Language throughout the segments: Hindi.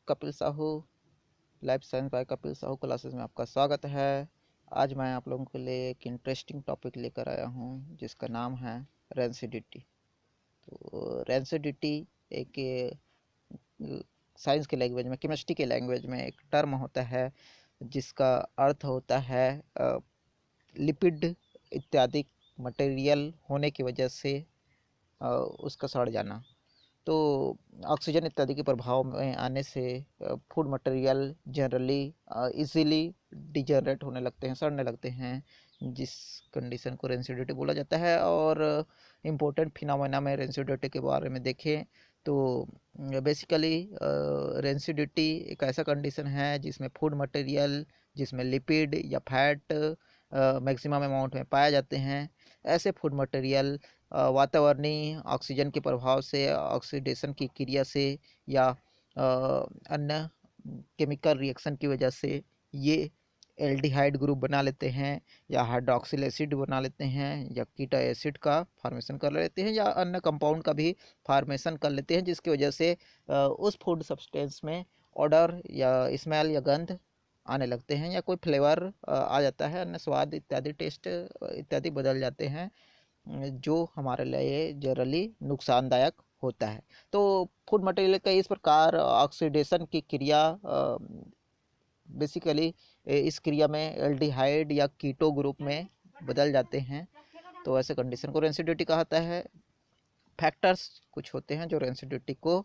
Kapil Sahu life science by Kapil Sahu classes में आपका स्वागत है। आज मैं आप लोगों के लिए एक इंटरेस्टिंग टॉपिक लेकर आया हूं जिसका नाम है रेंसिडिटी। तो रेंसिडिटी एक साइंस के लैंग्वेज में, केमिस्ट्री के लैंग्वेज में एक टर्म होता है जिसका अर्थ होता है लिपिड इत्यादि मटेरियल होने की वजह से उसका सड़ जाना। तो ऑक्सीजन इत्यादि के प्रभाव में आने से food material generally easily degenerate होने लगते हैं, सड़ने लगते हैं, जिस कंडीशन को रेंसिडिटी बोला जाता है। और इम्पोर्टेंट फिनोमेना में रेंसिडिटी के बारे में देखें तो बेसिकली रेंसिडिटी एक ऐसा कंडीशन है जिसमें फूड मटेरियल, जिसमें लिपिड या फैट मैक्सिमम अमाउंट में पाए जाते हैं। ऐसे फूड मटेरियल वातावरणीय ऑक्सीजन के प्रभाव से, ऑक्सीडेशन की क्रिया से या अन्य केमिकल रिएक्शन की वजह से ये एल्डिहाइड ग्रुप बना लेते हैं, या हाइड्रोक्सिल एसिड बना लेते हैं, या कीटो एसिड का फॉर्मेशन कर लेते हैं, या अन्य कंपाउंड का भी फॉर्मेशन कर लेते हैं, जिसकी वजह से उस फूड सब्सटेंस में ऑडर या स्मेल या गंध आने लगते हैं, या कोई फ्लेवर आ जाता है, अन्य स्वाद इत्यादि, टेस्ट इत्यादि बदल जाते हैं, जो हमारे लिए जनरली नुकसानदायक होता है। तो फूड मटेरियल का इस प्रकार ऑक्सीडेशन की क्रिया बेसिकली इस क्रिया में एल्डिहाइड या कीटो ग्रुप में बदल जाते हैं। तो ऐसे कंडीशन को रेंसिडिटी कहता है। फैक्टर्स कुछ होते हैं जो रेंसिडिटी को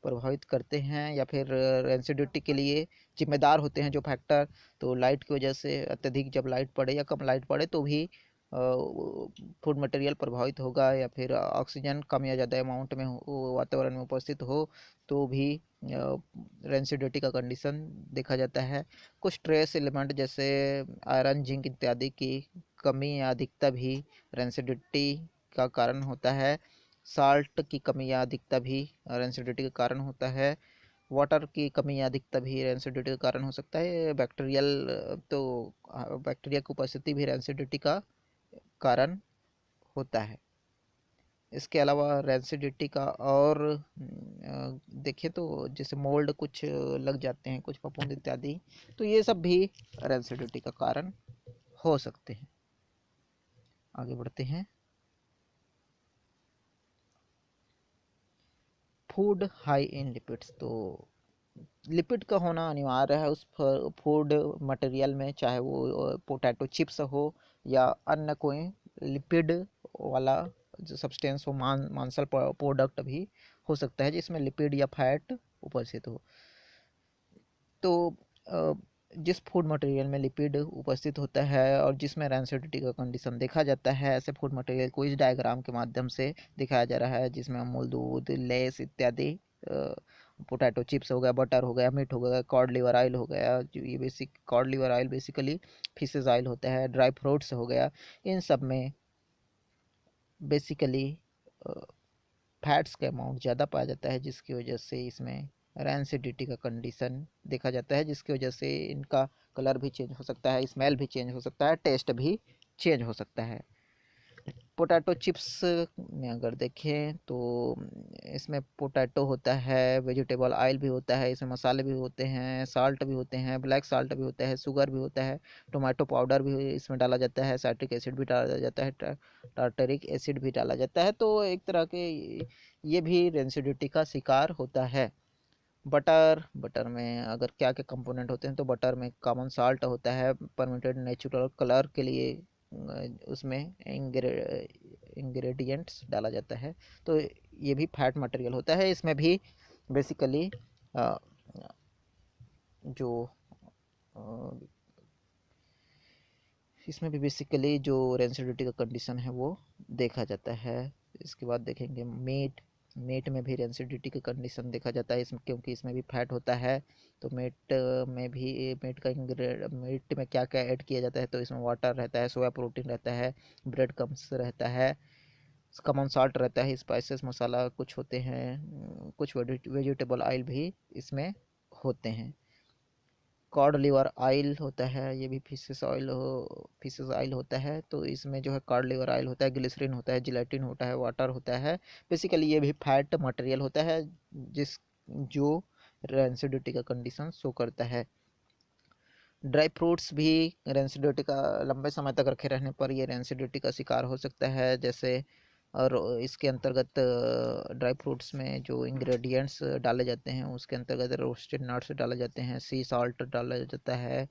प्रभावित करते हैं या फिर रेंसिडिटी के लिए जिम्मेदार होते हैं जो फैक्टर। तो लाइट की वजह से अत्यधिक जब लाइट पड़े या कम लाइट पड़े तो भी फूड मटेरियल प्रभावित होगा, या फिर ऑक्सीजन कम या ज़्यादा अमाउंट में वातावरण में उपस्थित हो तो भी रेंसिडिटी का कंडीशन देखा जाता है। कुछ ट्रेस एलिमेंट जैसे आयरन, जिंक इत्यादि की कमी या अधिकता भी रेंसिडिटी का कारण होता है। साल्ट की कमी या अधिकता भी रेंसिडिटी का कारण होता है। वाटर की कमी या अधिकता भी रेंसिडिटी का कारण हो सकता है। बैक्टीरिया की उपस्थिति भी रेंसिडिटी का कारण होता है। इसके अलावा रेंसिडिटी का और देखें तो जैसे मोल्ड कुछ लग जाते हैं, कुछ फफूंद इत्यादि, तो ये सब भी रेंसिडिटी का कारण हो सकते हैं। आगे बढ़ते हैं। Food high in lipids. तो लिपिड का होना अनिवार्य है उस फूड मटेरियल में, चाहे वो पोटैटो चिप्स हो या अन्य कोई लिपिड वाला जो सब्सटेंस हो, मांसल प्रोडक्ट भी हो सकता है जिसमें लिपिड या फैट उपस्थित हो। तो जिस फूड मटेरियल में लिपिड उपस्थित होता है और जिसमें रेंसिडिटी का कंडीशन देखा जाता है, ऐसे फूड मटेरियल को इस डायग्राम के माध्यम से दिखाया जा रहा है, जिसमें अमूल दूध, लेस इत्यादि, पोटैटो चिप्स हो गया, बटर हो गया, मीट हो गया, कॉड लिवर ऑयल हो गया, जो ये basic cod liver oil basically fishes oil होता है, ड्राई फ्रूट्स हो गया, इन सब में बेसिकली फैट्स का अमाउंट ज़्यादा पाया जाता है, जिसकी वजह से इसमें रेंसिडिटी का कंडीशन देखा जाता है, जिसकी वजह से इनका कलर भी चेंज हो सकता है, स्मेल भी चेंज हो सकता है, टेस्ट भी चेंज हो सकता है। पोटैटो चिप्स में अगर देखें तो इसमें पोटैटो होता है, वेजिटेबल ऑयल भी होता है, इसमें मसाले भी होते हैं, साल्ट भी होते हैं, ब्लैक साल्ट भी होता है, शुगर भी होता है, टोमेटो पाउडर भी इसमें डाला जाता है, साइट्रिक एसिड भी डाला जाता है, टार्टरिक एसिड भी डाला जाता है। तो एक तरह के ये भी रेंसिडिटी का शिकार होता है। बटर में अगर क्या क्या कंपोनेंट होते हैं तो बटर में कॉमन साल्ट होता है, परमिटेड नेचुरल कलर के लिए उसमें इंग्रेडिएंट्स डाला जाता है। तो ये भी फैट मटेरियल होता है। इसमें भी बेसिकली जो जो रेंसिडिटी का कंडीशन है वो देखा जाता है। इसके बाद देखेंगे मीट में भी रेंसिडिटी की कंडीशन देखा जाता है, इसमें क्योंकि इसमें भी फैट होता है। तो मीट में क्या क्या ऐड किया जाता है, तो इसमें वाटर रहता है, सोया प्रोटीन रहता है, ब्रेड क्रम्स रहता है, कॉमन साल्ट रहता है, स्पाइसेस मसाला कुछ होते हैं, कुछ वेजिटेबल ऑयल भी इसमें होते हैं। कॉड लिवर ऑयल होता है, ये भी फिशेस ऑयल होता है। तो इसमें जो है कॉड लिवर ऑयल होता है, ग्लिसरीन होता है, जिलेटिन होता है, वाटर होता है। बेसिकली ये भी फैट मटेरियल होता है जो रेंसिडिटी का कंडीशन शो करता है। ड्राई फ्रूट्स भी रेंसिडिटी का लंबे समय तक रखे रहने पर ये रेंसिडिटी का शिकार हो सकता है। जैसे और इसके अंतर्गत ड्राई फ्रूट्स में जो इंग्रेडिएंट्स डाले जाते हैं उसके अंतर्गत रोस्टेड नट्स डाले जाते हैं, सी सॉल्ट डाला जाता है,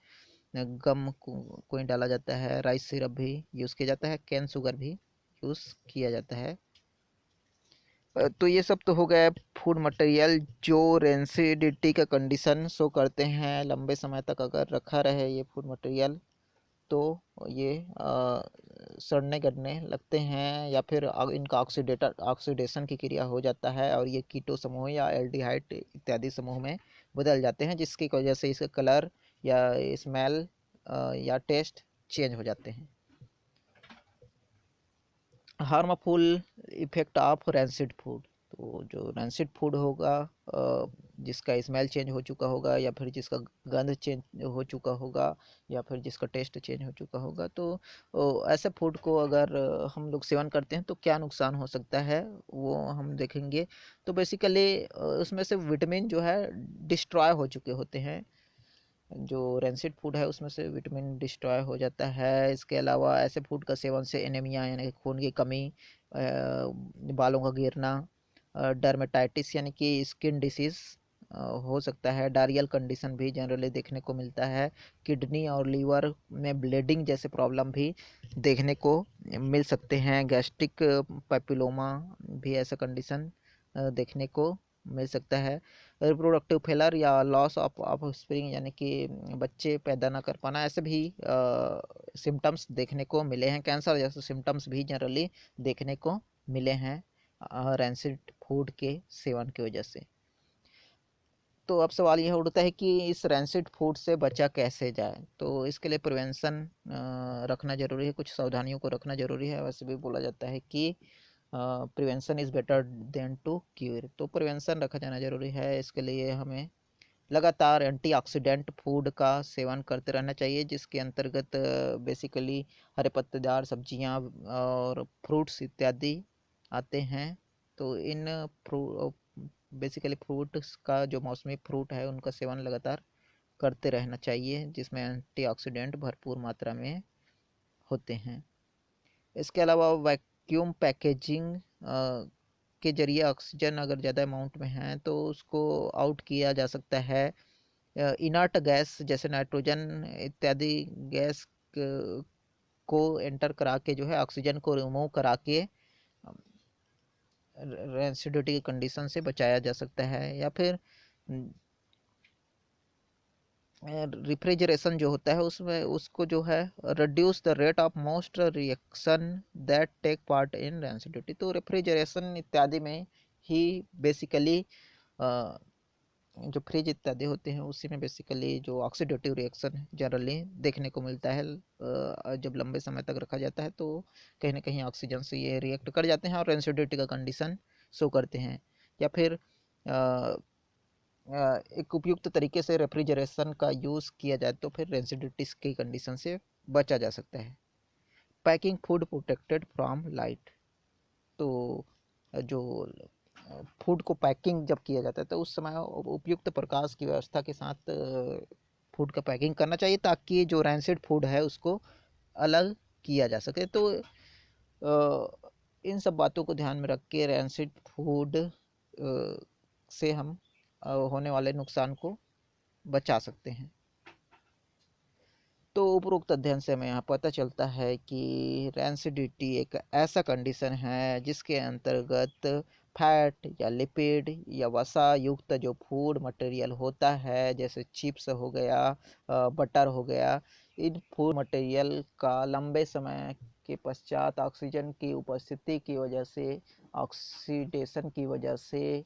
गम कोई डाला जाता है, राइस सिरप भी यूज़ किया जाता है, कैन शुगर भी यूज़ किया जाता है। तो ये सब तो हो गया फूड मटेरियल जो रेंसिडिटी का कंडीशन शो करते हैं। लंबे समय तक अगर रखा रहे ये फूड मटेरियल तो ये सड़ने गलने लगते हैं या फिर इनका ऑक्सीडेशन की क्रिया हो जाता है और ये कीटो समूह या एल्डिहाइड इत्यादि समूह में बदल जाते हैं, जिसकी वजह से इसका कलर या स्मेल या टेस्ट चेंज हो जाते हैं। Harmful effect of rancid food, तो जो रैंसिड फूड होगा जिसका स्मेल चेंज हो चुका होगा या फिर जिसका गंध चेंज हो चुका होगा या फिर जिसका टेस्ट चेंज हो चुका होगा, तो ऐसे फूड को अगर हम लोग सेवन करते हैं तो क्या नुकसान हो सकता है वो हम देखेंगे। तो बेसिकली उसमें से विटामिन जो है डिस्ट्रॉय हो चुके होते हैं। जो रेंसिड फूड है उसमें से विटामिन डिस्ट्रॉय हो जाता है। इसके अलावा ऐसे फूड का सेवन से एनीमिया यानी कि खून की कमी, बालों का गिरना, डर्मेटाइटिस यानी कि स्किन डिसीज़ हो सकता है। डायरियल कंडीशन भी जनरली देखने को मिलता है। किडनी और लीवर में ब्लीडिंग जैसे प्रॉब्लम भी देखने को मिल सकते हैं। गैस्ट्रिक पैपिलोमा भी ऐसा कंडीशन देखने को मिल सकता है। रिप्रोडक्टिव फेलर या लॉस ऑफ ऑफस्प्रिंग यानी कि बच्चे पैदा ना कर पाना, ऐसे भी सिम्टम्स देखने को मिले हैं। कैंसर जैसे सिम्टम्स भी जनरली देखने को मिले हैं रैंसिड फूड के सेवन की वजह से। तो अब सवाल यह उठता है कि इस रैंसिड फूड से बचा कैसे जाए। तो इसके लिए प्रिवेंशन रखना ज़रूरी है, कुछ सावधानियों को रखना ज़रूरी है। वैसे भी बोला जाता है कि prevention is better than to cure, तो प्रिवेंशन रखा जाना ज़रूरी है। इसके लिए हमें लगातार एंटीऑक्सीडेंट फूड का सेवन करते रहना चाहिए, जिसके अंतर्गत बेसिकली हरे पत्तेदार सब्जियां और फ्रूट्स इत्यादि आते हैं। तो इन बेसिकली फ्रूट्स का जो मौसमी फ्रूट है उनका सेवन लगातार करते रहना चाहिए, जिसमें एंटीऑक्सीडेंट भरपूर मात्रा में होते हैं। इसके अलावा वैक्यूम पैकेजिंग के जरिए ऑक्सीजन अगर ज़्यादा अमाउंट में है तो उसको आउट किया जा सकता है। इनर्ट गैस जैसे नाइट्रोजन इत्यादि गैस को एंटर करा के जो है ऑक्सीजन को रिमूव करा के रेसिडिटी की कंडीशन से बचाया जा सकता है। या फिर रिफ्रिजरेशन जो होता है उसमें उसको जो है reduce the rate of most reaction that take part in rancidity, तो रेफ्रिजरेशन इत्यादि में ही बेसिकली जो फ्रिज इत्यादि होते हैं उसी में बेसिकली जो ऑक्सीडेटिव रिएक्शन जनरली देखने को मिलता है। जब लंबे समय तक रखा जाता है तो कहीं ना कहीं ऑक्सीजन से ये रिएक्ट कर जाते हैं और रेंसिडिटी का कंडीशन शो करते हैं। या फिर एक उपयुक्त तरीके से रेफ्रिजरेशन का यूज़ किया जाए तो फिर रेंसिडिटीज की कंडीशन से बचा जा सकता है। Packing food protected from light, तो जो फूड को पैकिंग जब किया जाता है तो उस समय उपयुक्त प्रकाश की व्यवस्था के साथ फूड का पैकिंग करना चाहिए, ताकि जो रैंसिड फूड है उसको अलग किया जा सके। तो इन सब बातों को ध्यान में रख के रैंसिड फूड से हम होने वाले नुकसान को बचा सकते हैं। तो उपरोक्त अध्ययन से हमें यहाँ पता चलता है कि रैंसिडिटी एक ऐसा कंडीशन है जिसके अंतर्गत फैट या लिपिड या वसा युक्त जो फूड मटेरियल होता है, जैसे चिप्स हो गया, बटर हो गया, इन फूड मटेरियल का लंबे समय के पश्चात ऑक्सीजन की उपस्थिति की वजह से, ऑक्सीडेशन की वजह से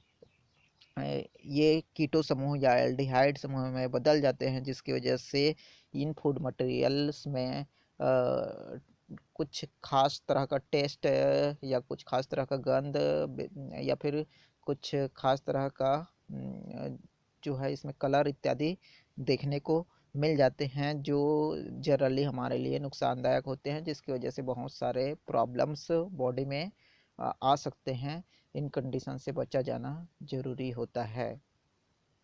ये कीटो समूह या एल्डिहाइड समूह में बदल जाते हैं, जिसकी वजह से इन फूड मटेरियल्स में कुछ खास तरह का टेस्ट या कुछ खास तरह का गंध या फिर कुछ खास तरह का जो है इसमें कलर इत्यादि देखने को मिल जाते हैं, जो जनरली हमारे लिए नुकसानदायक होते हैं, जिसकी वजह से बहुत सारे प्रॉब्लम्स बॉडी में आ सकते हैं। इन कंडीशन से बचा जाना ज़रूरी होता है।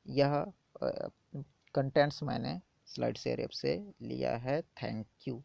यह कंटेंट्स मैंने स्लाइड शेयर ऐप से लिया है। Thank you.